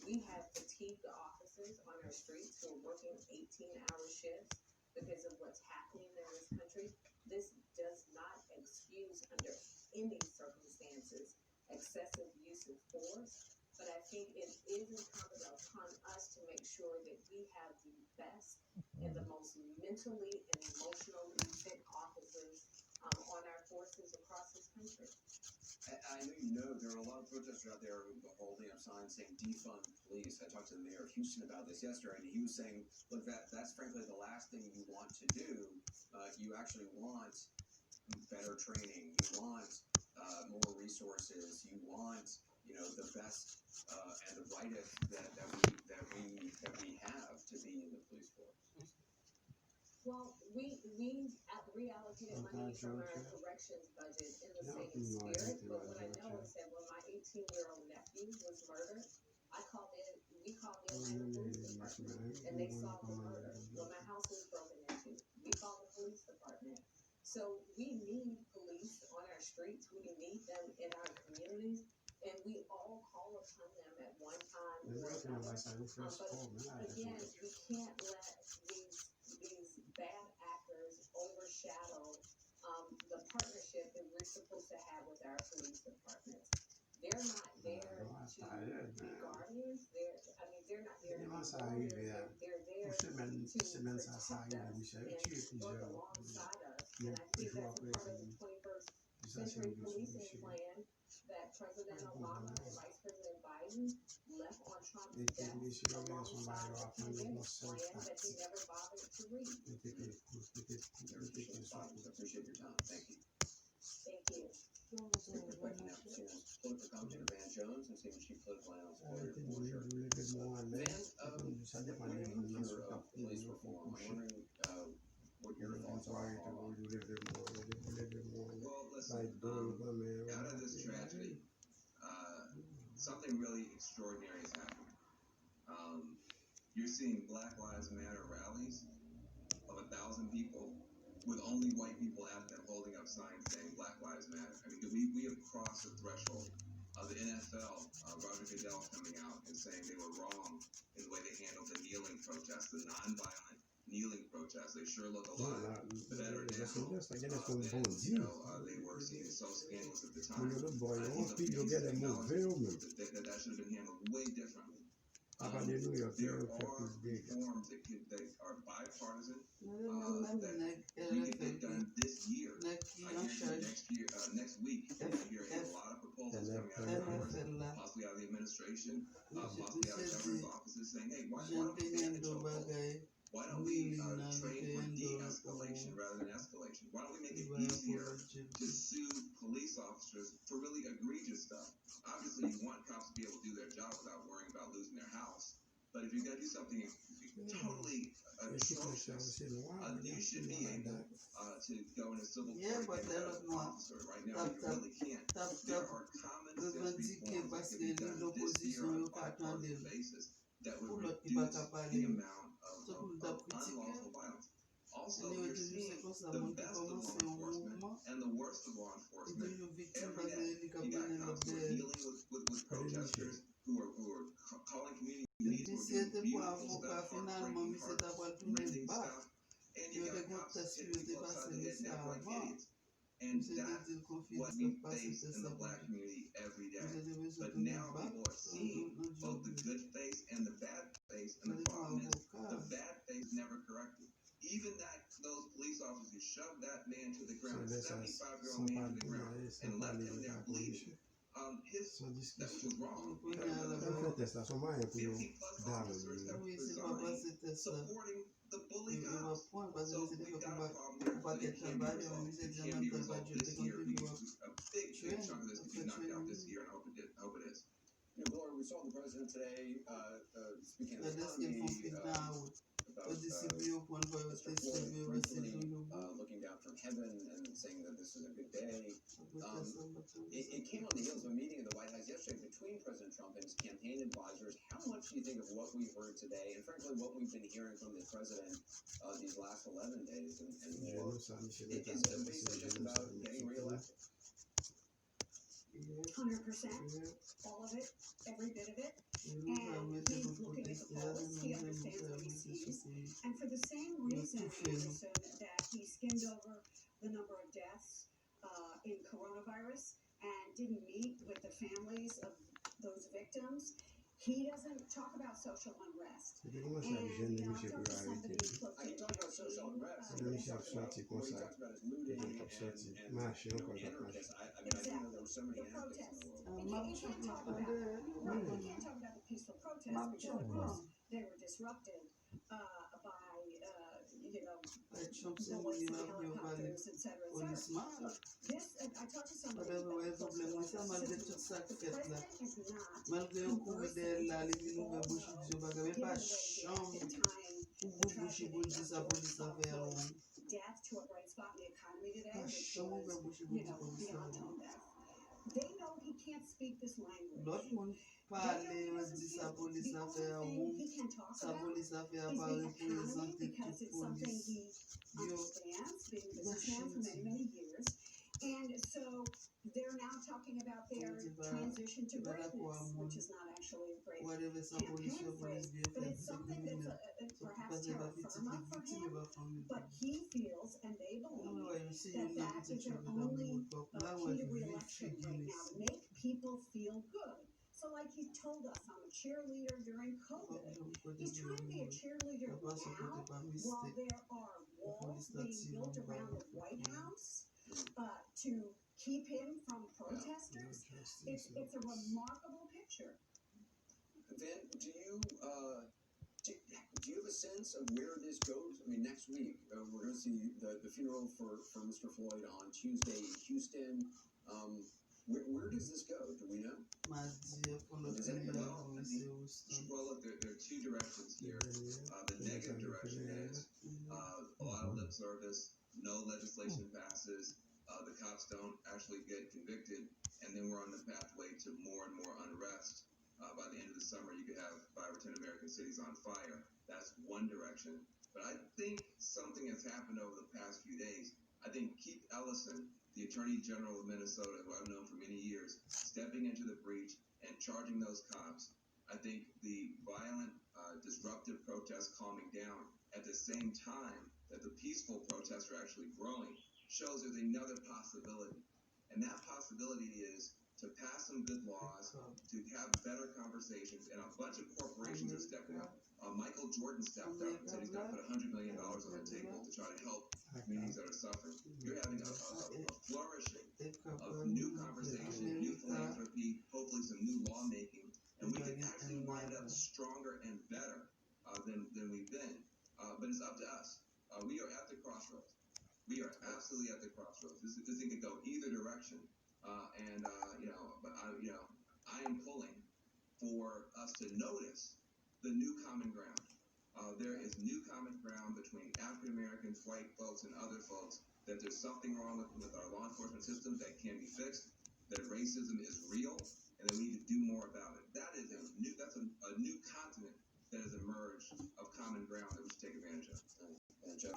Speaker 18: we have fatigued officers on our streets who are working 18-hour shifts because of what's happening in this country. This does not excuse under any circumstances excessive use of force.
Speaker 20: But I think it is incumbent upon us to make sure that we have the best and the most mentally and emotionally fit officers on our forces across this country.
Speaker 8: I know there are a lot of protesters out there who are holding up signs saying defund police. I talked to the mayor of Houston about this yesterday, and he was saying, look, that's frankly the last thing you want to do. You actually want better training. You want more resources. You want, the best and the brightest that we have to be in the police force.
Speaker 20: Well, we reallocated money from our corrections budget in the same spirit, but what I know is that when my 18-year-old nephew was murdered, we called the Atlanta Police Department, and they solved the murder. When my house was broken into, we called the police department. So we need police on our streets, we need them in our communities, and we all call upon them at one time or another. But again, we can't let these bad actors overshadow the partnership that we're supposed to have with our police departments. They're not there to be guardians. They're not there to be warriors. They're there to protect us and work alongside us. And I think that's a part of the 21st century policing plan that President Obama and Vice President Biden left on Trump's desk alongside a pandemic plan that he never bothered to read.
Speaker 8: I appreciate your time. Thank you.
Speaker 20: Thank you.
Speaker 8: Quick question now. Political commentator Van Jones and senior chief political analyst Van, what do you think of police reform? I'm wondering what your thoughts are on it.
Speaker 9: Well, listen, out of this tragedy, something really extraordinary is happening. You're seeing Black Lives Matter rallies of 1,000 people with only white people at them holding up signs saying Black Lives Matter. I mean, we have crossed the threshold of the NFL, Roger Goodell coming out and saying they were wrong in the way they handled the kneeling protests, the nonviolent kneeling protests. They sure look a lot better now than, they were seen so scandalous at the time. That should have been handled way differently. There are reforms that are bipartisan that we can get done this year. Next week, you're hearing a lot of proposals coming out of Congress, possibly out of the administration, possibly out of governor's offices, saying, hey, why don't we ban the chokehold? Why don't we train for de-escalation rather than escalation? Why don't we make it easier to sue police officers for really egregious stuff? Obviously, you want cops to be able to do their job without worrying about losing their house. But if you're going to do something totally atrocious, you should be able to go in a civil court and get an officer. Right now, you really can't. There are common sense reforms that can be done this year on a bipartisan basis that would reduce the amount of unlawful violence. Also, you're seeing the best of law enforcement and the worst of law enforcement every day. You got cops who are dealing with protesters who are calling community meetings, who are doing beautiful stuff, heartbreaking, heart-rending stuff, and you got cops hitting people upside the head neck like idiots. And that's what we face in the Black community every day. But now people are seeing both the good face and the bad face, and the problem is the bad face is never corrected. Even those police officers who shoved that man to the ground, 75-year-old man to the ground, and left him there bleeding. That was wrong. 50+ officers have resigned supporting the bully cops. So we've got a problem here, and it can be resolved. It can be resolved this year. A big chunk of this can be knocked out this year, and I hope it is.
Speaker 8: Laura, we saw the president today speaking of the economy, about looking down from heaven and saying that this is a good day. It came on the heels of a meeting in the White House yesterday between President Trump and his campaign advisors. How much do you think of what we've heard today, and frankly, what we've been hearing from the president these last 11 days and more? Is it basically just about getting reelected?
Speaker 1: 100%, all of it, every bit of it. And he's looking at the polls, he understands what he sees. And for the same reason, Anderson, that he skimmed over the number of deaths in coronavirus and didn't meet with the families of
Speaker 7: those victims, he doesn't talk about social unrest.
Speaker 17: E pi koman sa jen
Speaker 7: And,
Speaker 17: ne mi se
Speaker 7: I
Speaker 17: pou
Speaker 7: talked to
Speaker 17: arete.
Speaker 7: somebody close
Speaker 9: I can
Speaker 7: to
Speaker 9: talk
Speaker 7: the
Speaker 9: about social unrest.
Speaker 17: Se mi se ap sorti kon sa,
Speaker 9: Talks about his looting
Speaker 17: jen ap sorti. Mache
Speaker 9: you
Speaker 17: yon
Speaker 9: know,
Speaker 17: kon ap mache.
Speaker 9: anarchists. I mean, I didn't know there were so many anarchists in the world.
Speaker 7: And you can't talk about you can't talk about the peaceful protests because of course they were disrupted by bullets and helicopters, etc., etc. This I talked to somebody that was close to the White House. The president is not conversing given the way he has been tying the tragedy of death to a bright spot in the economy today, which was, beyond tone deaf. They know he can't speak this language. They know he doesn't feel it. The only thing he can talk about is the economy because it's something he understands, being a businessman for many, many years. And so they're now talking about their transition to greatness, which is not actually a great campaign phrase, but it's something that's perhaps terra firma for him. But he feels, and they believe, that is their only key to re-election right now, to make people feel good. So like he told us, I'm a cheerleader during COVID. He's trying to be a cheerleader now while there are walls being built around the White House to keep him from protesters. It's a remarkable picture.
Speaker 8: Van, do you have a sense of where this goes? I mean, next week we're going to see the funeral for Mr. Floyd on Tuesday in Houston. Where does this go? Do we know? Does anybody know?
Speaker 21: Well, look, there are two directions here. The negative direction is a lot of lip service, no legislation passes, the cops don't actually get convicted, and then we're on the pathway to more and more unrest. By the end of the summer, you could have 5 or 10 American cities on fire. That's one direction. But I think something has happened over the past few days. I think Keith Ellison, the Attorney General of Minnesota, who I've known for many years, stepping into the breach and charging those cops. I think the violent, disruptive protests calming down at the same time that the peaceful protests are actually growing shows there's another possibility. And that possibility is to pass some good laws, to have better conversations, and a bunch of corporations are stepping up. Michael Jordan stepped up and said he's going to put $100 million on the table to try to help communities that are suffering. You're having a flourishing of new conversation, new philanthropy, hopefully some new lawmaking, and we can actually wind up stronger and better than we've been. But it's up to us. We are at the crossroads. We are absolutely at the crossroads. This thing could go either direction. I am pulling for us to notice the new common ground. There is new common ground between African Americans, white folks, and other folks that there's something wrong with our law enforcement system that can be fixed, that racism is real, and that we need to do more about it. That's a new continent that has emerged of common ground that we should take advantage of.
Speaker 8: And Jeff,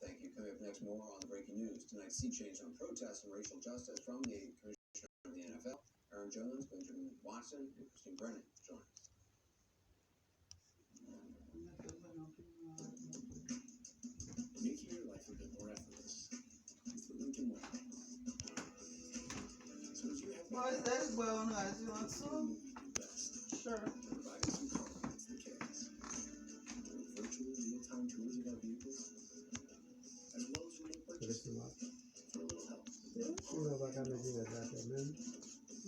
Speaker 8: thank you. Coming up next, more on the breaking news. Tonight's sea change on protests and racial justice from the Commissioner of the NFL, Aaron Jones, Benjamin Watson, and Christine Brennan join us. Making your life a bit more effortless is the Lincoln Way. So if you have
Speaker 16: Boys, that's well nice. You want some? Sure.
Speaker 8: Providing some compliments the case. Virtual real-time tours of our vehicles, as well as remote purchase for a little help.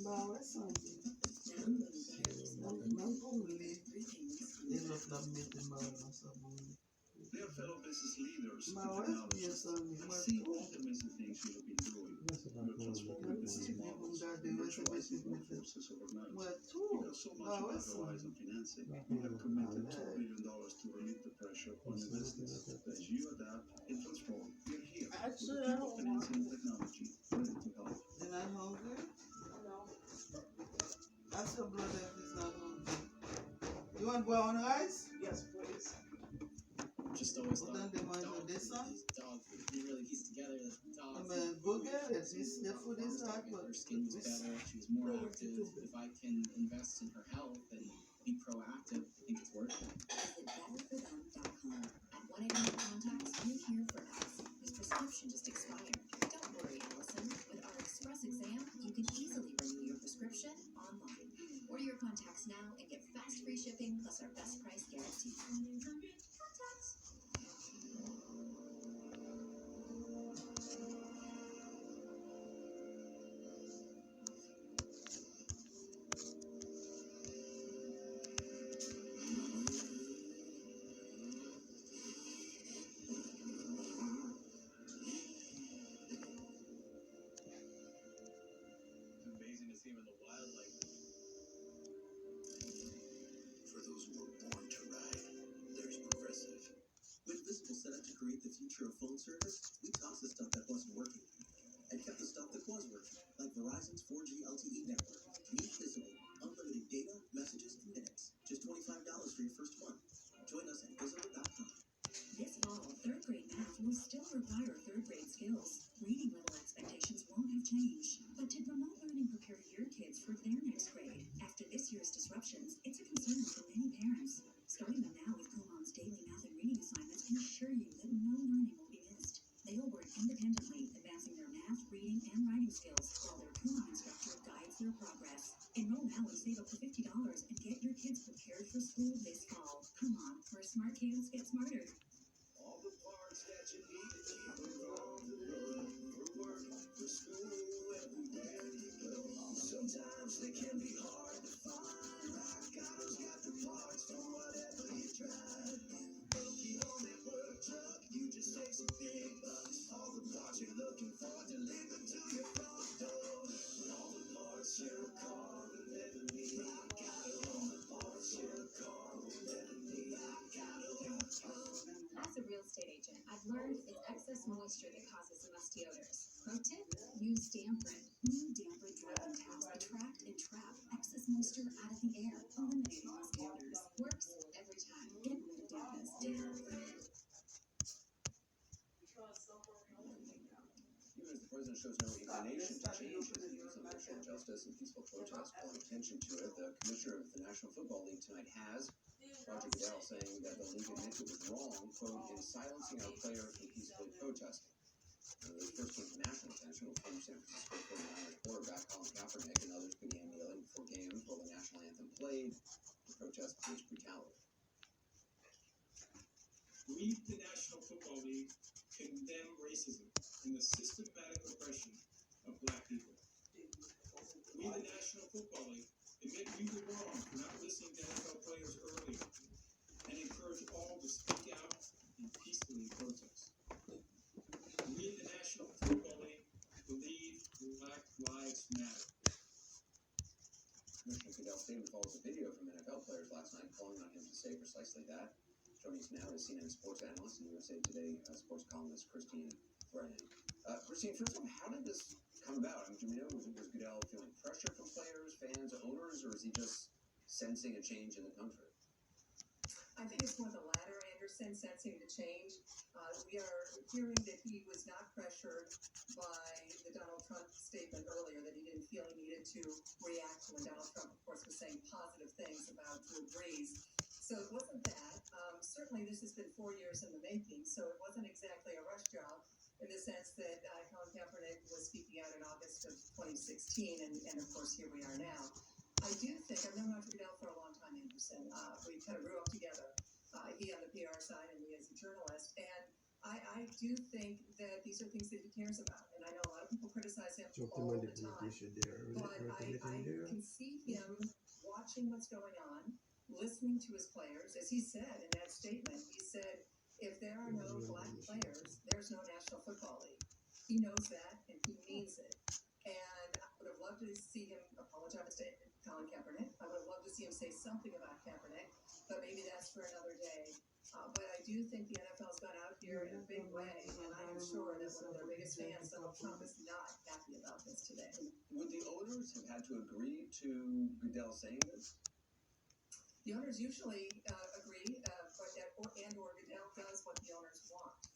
Speaker 16: Bah ouais, ça me dit. Même pour me les. Et l'autre là, mettez ma dans sa bouille.
Speaker 8: Dear fellow business leaders,
Speaker 16: Bah ouais, bien ça, mais moi
Speaker 8: see
Speaker 16: tout.
Speaker 8: all the amazing things you have been doing. You have transformed the business models, virtualizing workforces overnight. You got so much on the horizon financing. You have committed $2 billion to relieve the pressure on your business. As you adapt and transform, we're here.
Speaker 16: Actually,
Speaker 8: with
Speaker 16: I don't
Speaker 8: financing and technology ready to help.
Speaker 16: You're not hungry? No. Ask your brother if he's not hungry. You want brown rice?
Speaker 15: Yes, please.
Speaker 16: Just always thought dog food. You really piece together the dog food. Go get it. Their food is hot, but her skin was better. She was more active. If I can invest in her health and be proactive, I think it's worth it.
Speaker 14: Visit betterforthem.com. At 1-800-CONTACTS, we're here for us. His prescription just expired. Don't worry, Allison. With our Express Exam, you can easily renew your prescription online. Order your
Speaker 8: future of phone service, we tossed the stuff that wasn't working and kept the stuff that was working, like Verizon's 4G LTE network. Meet Visible, unlimited data, messages, and minutes. Just $25 for your first month. Join us at visible.com.
Speaker 14: This fall, third grade math will still require third grade skills. Reading level expectations won't have changed. But to promote learning, prepare your kids for their next grade. After this year's disruptions, it's a concern for many parents. Starting them now with Kumon's daily math and reading assignments can assure you that no learning will be missed. They will work independently, advancing their math, reading, and writing skills while their Kumon instructor guides their progress. Enroll now and save up to $50 and get your kids prepared for school this fall. Kumon, where smart kids get smarter.
Speaker 5: All the parts that you need to keep moving on the road. For work, for school, everywhere you go. Sometimes they can be hard to find. Rock-Auto's got the parts for whatever you drive. Monkey on that work truck, you just take some big bucks. All the parts you're looking for delivered to your front door. All the parts your car will ever need. Rock-Auto, all the parts your car will ever need. Rock-Auto.com.
Speaker 14: As a real estate agent, I've learned it's excess moisture that causes musty odors. Pro tip, use Damprin. New Damprin drying towels attract and trap excess moisture out of the air, eliminating musty odors. Works every time. Get rid of dampness. Damprin.
Speaker 8: Even as the president shows no inclination to change his views on racial justice and peaceful protest, calling attention to it, the commissioner of the National Football League tonight has Roger Goodell saying that the league admits it was wrong, quote, in silencing our players from peacefully protesting. This first came to national attention when former San Francisco 49ers quarterback Colin Kaepernick and others began kneeling before games while the national anthem played to protest police brutality.
Speaker 12: We, the National Football League, condemn racism and the systematic oppression of black people. We, the National Football League, admit we were wrong for not listening to NFL players earlier and encourage all to speak out and peacefully protest. We, the National Football League, believe Black Lives Matter.
Speaker 8: Commissioner Goodell's statement follows a video from NFL players last night calling on him to say precisely that. Joining us now is CNN sports analyst and USA Today sports columnist Christine Brennan. Christine, first of all, how did this come about? I mean, do we know, was Goodell feeling pressure from players, fans, owners, or is he just sensing a change in the country?
Speaker 2: I think it's more the latter, Anderson, sensing the change. We are hearing that he was not pressured by the Donald Trump statement earlier, that he didn't feel he needed to react when Donald Trump, of course, was saying positive things about Drew Brees. So it wasn't that. Certainly this has been 4 years in the making, so it wasn't exactly a rush job in the sense that Colin Kaepernick was speaking out in August of 2016, and of course here we are now. I do think, I've known Roger Goodell for a long time, Anderson. We kind of grew up together, he on the PR side and me as a journalist, and I do think that these are things that he cares about, and I know a lot of people criticize him all the time, but I can see him watching what's going on, listening to his players. As he said in that statement, he said, if there are no black players, there's no National Football League. He knows that, and he means it. And I would have loved to see him apologize to Colin Kaepernick. I would have loved to see him say something about Kaepernick, but maybe that's for another day. But I do think the NFL's gone out here in a big way, and I am sure that one of their biggest fans, Donald Trump, is not happy about this today.
Speaker 8: Would the owners have had to agree to Goodell saying this?
Speaker 2: The owners usually agree, or Goodell does what the owners want.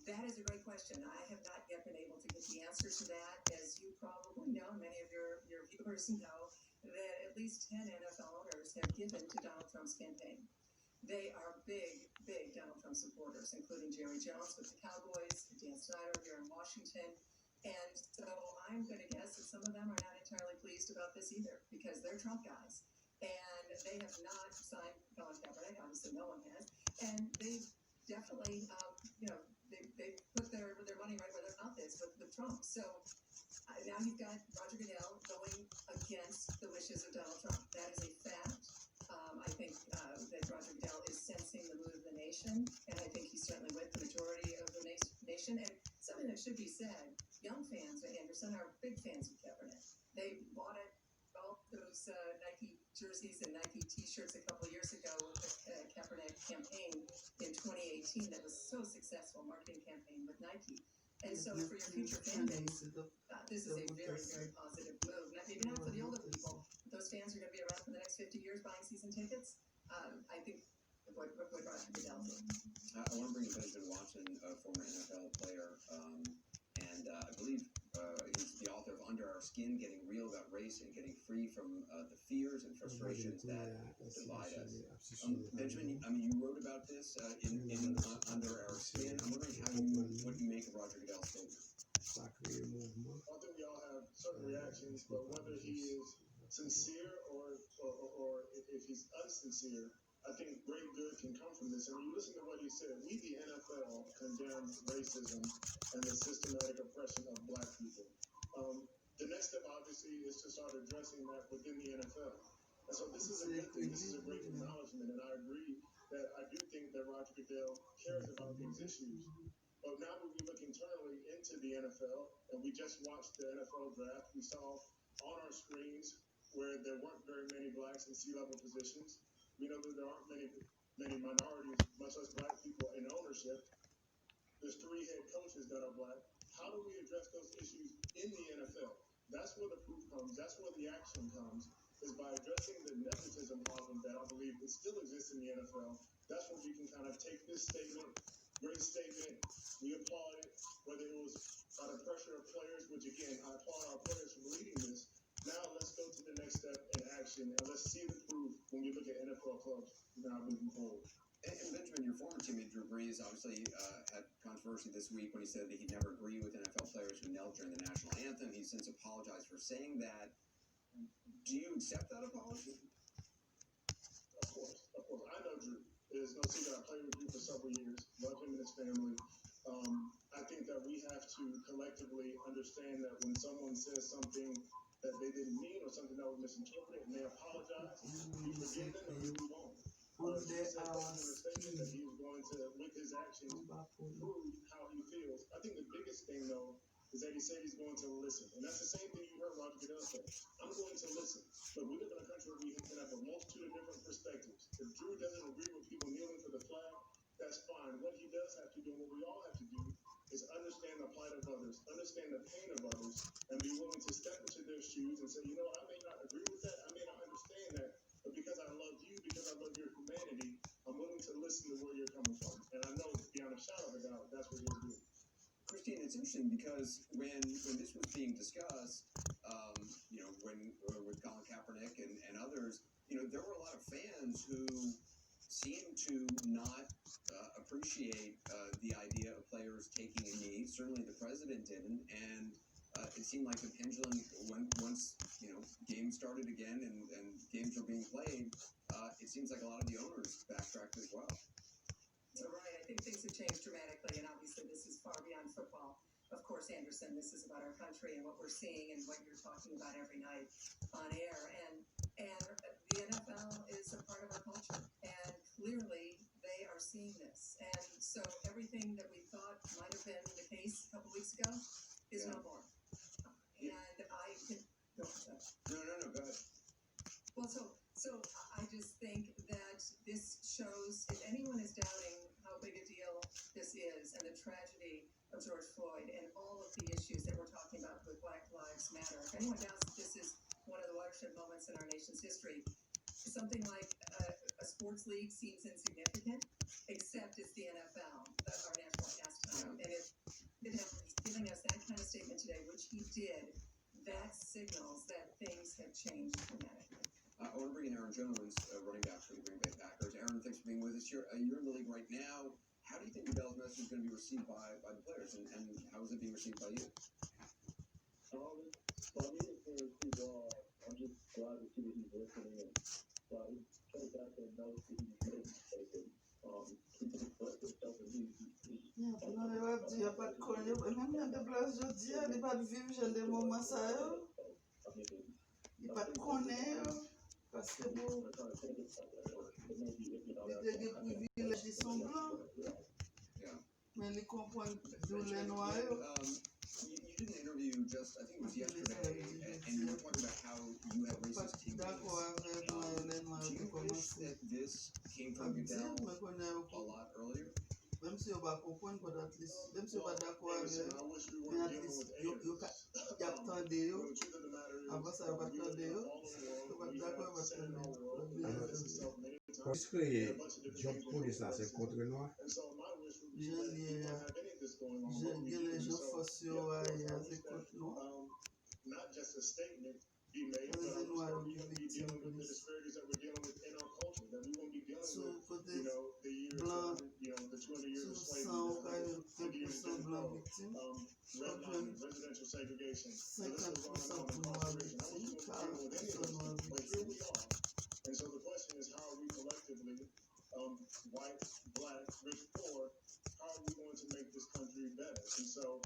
Speaker 2: That is a great question. I have not yet been able to get the answer to that. As you probably know, many of your viewers know that at least 10 NFL owners have given to Donald Trump's campaign. They are big Donald Trump supporters, including Jerry Jones with the Cowboys, Dan Snyder here in Washington. And so I'm going to guess that some of them are not entirely pleased about this either, because they're Trump guys. And they have not signed Colin Kaepernick, obviously no one has. And they definitely, they put their money right where their mouth is with Trump. So now you've got Roger Goodell going against the wishes of Donald Trump. That is a fact. I think that Roger Goodell is sensing the mood of the nation, and I think he's certainly with the majority of the nation. And something that should be said, young fans of Anderson are big fans of Kaepernick. They bought all those Nike jerseys and Nike T-shirts a couple of years ago with the Kaepernick campaign in
Speaker 14: 2018 that was so successful marketing campaign with Nike. And so for your future fan base, this is a very, very positive move. Now, maybe not for the older people. Those fans are going to be around for the next 50 years buying season tickets. I think what Roger Goodell did.
Speaker 10: I want to bring in Benjamin Watson, a former NFL player, and I believe he's the author of Under Our Skin, Getting Real About Race and Getting Free from the Fears and Frustrations that divide us. Benjamin, I mean, you wrote about this in Under Our Skin. I'm wondering what you make of Roger Goodell's statement.
Speaker 3: I think we all have certain reactions, but whether he is sincere or if he's unsincere, I think great good can come from this. And when you listen to what he said, we, the NFL, condemn racism and the systematic oppression of black people. The next step, obviously, is to start addressing that within the NFL. And so this is a good thing. This is a great acknowledgement. And I agree that I do think that Roger Goodell cares about these issues. But now when we look internally into the NFL, and we just watched the NFL draft, we saw on our screens where there weren't very many blacks in C-level positions. We know that there aren't many minorities, much less black people in ownership. There's 3 head coaches that are black. How do we address those issues in the NFL? That's where the proof comes. That's where the action comes, is by addressing the nepotism problem that I believe it still exists in the NFL. That's where we can kind of take this statement, great statement, we applaud it, whether it was by the pressure of players, which again, I applaud our players for leading this. Now let's go to the next step in action, and let's see the proof when we look at NFL clubs now moving forward.
Speaker 10: And Benjamin, your former teammate Drew Brees obviously had controversy this week when he said that he'd never agree with NFL players who knelt during the national anthem. He's since apologized for saying that. Do you accept that apology?
Speaker 3: Of course. I know Drew. There's no secret. I played with Drew for several years. Love him and his family. I think that we have to collectively understand that when someone says something that they didn't mean or something that was misinterpreted and they apologize, we forgive them and we move on. He said in a statement that he was going to, with his actions, prove how he feels. I think the biggest thing, though, is that he said he's going to listen. And that's the same thing you heard Roger Goodell say. I'm going to listen. But we live in a country where we can have a multitude of different perspectives. If Drew doesn't agree with people kneeling for the flag, that's fine. What he does have to do, and what we all have to do, is understand the plight of others, understand the pain of others, and be willing to step into their shoes and say, you know what, I may not agree with that, I may not understand that, but because I love you, because I love your humanity, I'm willing to listen to where you're coming from. And I know beyond a shadow of a doubt, that's what he'll do.
Speaker 10: Christine, it's interesting because when this was being discussed, with Colin Kaepernick and others, there were a lot of fans who seemed to not appreciate the idea of players taking a knee. Certainly the president didn't, and it seemed like the pendulum, once games started again and games were being played, it seems like a lot of the owners backtracked as well.
Speaker 14: So right, I think things have changed dramatically, and obviously this is far beyond football. Of course, Anderson, this is about our country and what we're seeing and what you're talking about every night on air. And the NFL is a part of our culture, and clearly they are seeing this. And so everything that we thought might have been the case a couple weeks ago is no more. And I can go ahead.
Speaker 10: No, go ahead.
Speaker 14: Well, so I just think that this shows, if anyone is doubting how big a deal this is and the tragedy of George Floyd and all of the issues that we're talking about with Black Lives Matter, if anyone doubts that this is one of the watershed moments in our nation's history, something like a sports league seems insignificant, except it's the NFL, our national pastime. And if he's giving us that kind of statement today, which he did, that signals that things have changed dramatically.
Speaker 10: I want to bring in Aaron Jones, running back for the Green Bay Packers. Aaron, thanks for being with us. You're in the league right now. How do you think Goodell's message is going to be received by the players, and how is it being received by you?
Speaker 22: For me, it's being received well. I'm just glad to see that he's listening, and he comes back and knows that he's made a mistake, and he can express himself, and he's
Speaker 16: Non, il va dire, il n'y a pas de con. Même dans des places, je dis, il n'y a pas de vivre, j'ai des moments ça. Il n'y a pas de connaître, parce que bon, il y a des privilèges qui sont blancs. Mais ils comprennent d'où les noirs.
Speaker 10: did an interview just, I think it was yesterday, and you were talking about how you had racist teammates. Do you wish that this came from Goodell a lot earlier?
Speaker 16: Même si on va comprendre, but at least, même si on va d'accord avec eux, mais at least, y a tant de eux. Avant ça, on va tant de eux. On va d'accord, on va tant de eux.
Speaker 17: Est-ce que job police là, c'est contre noir?
Speaker 16: Les gens forcés à c'est contre noir.
Speaker 3: Not just a statement be made, but also we're going to be dealing with the disparities that we're dealing with in our culture, that we won't be dealing with, the years, the 200 years of slavery, 50 years of Jim Crow, redlining, residential segregation, the list goes on and on, incarceration. I wasn't dealing with any of this, but here we are. And so the question is, how are we collectively, white, black, rich, poor, how are we going to make this country better? And so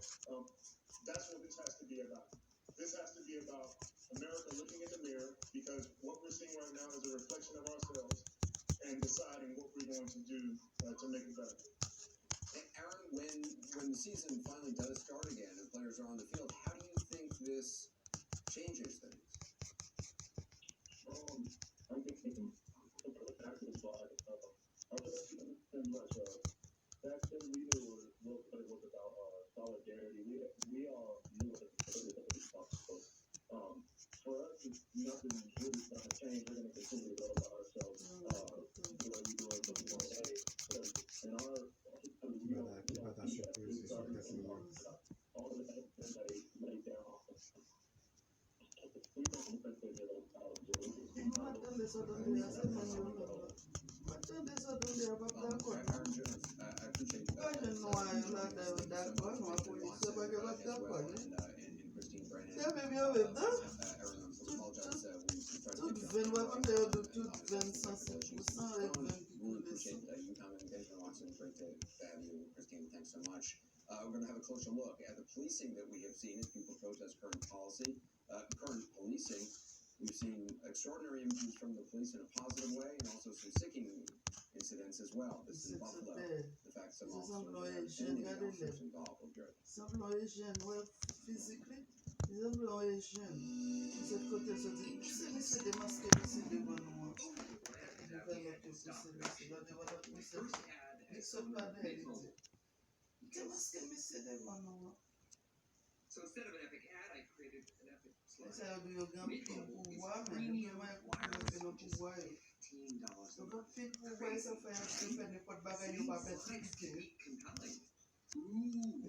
Speaker 3: that's what this has to be about. This has to be about America looking in the mirror, because what we're seeing right now is a reflection of ourselves, and deciding what we're going to do to make it better.
Speaker 10: And Aaron, when the season finally does start again and players are on the field, how do you think this changes things?
Speaker 22: I'm thinking for the Packers side, I don't think much. Back then we knew what it was about solidarity. We all knew what it was about. For us, nothing really is going to change. We're going to continue to go about ourselves the way we do it, but we want to in our all the things that they laid down. We don't think they did a lot of
Speaker 10: Christine, thanks so much. We're going to have a closer look at the policing that we have seen as people protest current policy. Current policing, we've seen extraordinary images from the police in a positive way, and also some sickening incidents as well. This is in Buffalo. The fact some officers involved with drugs.
Speaker 16: Some Asian were physically, some Asian. Cette côté se dit, c'est démasqué, c'est devant nous.
Speaker 4: So instead of an epic ad, I created an epic slide. $15. Compelling. Ooh.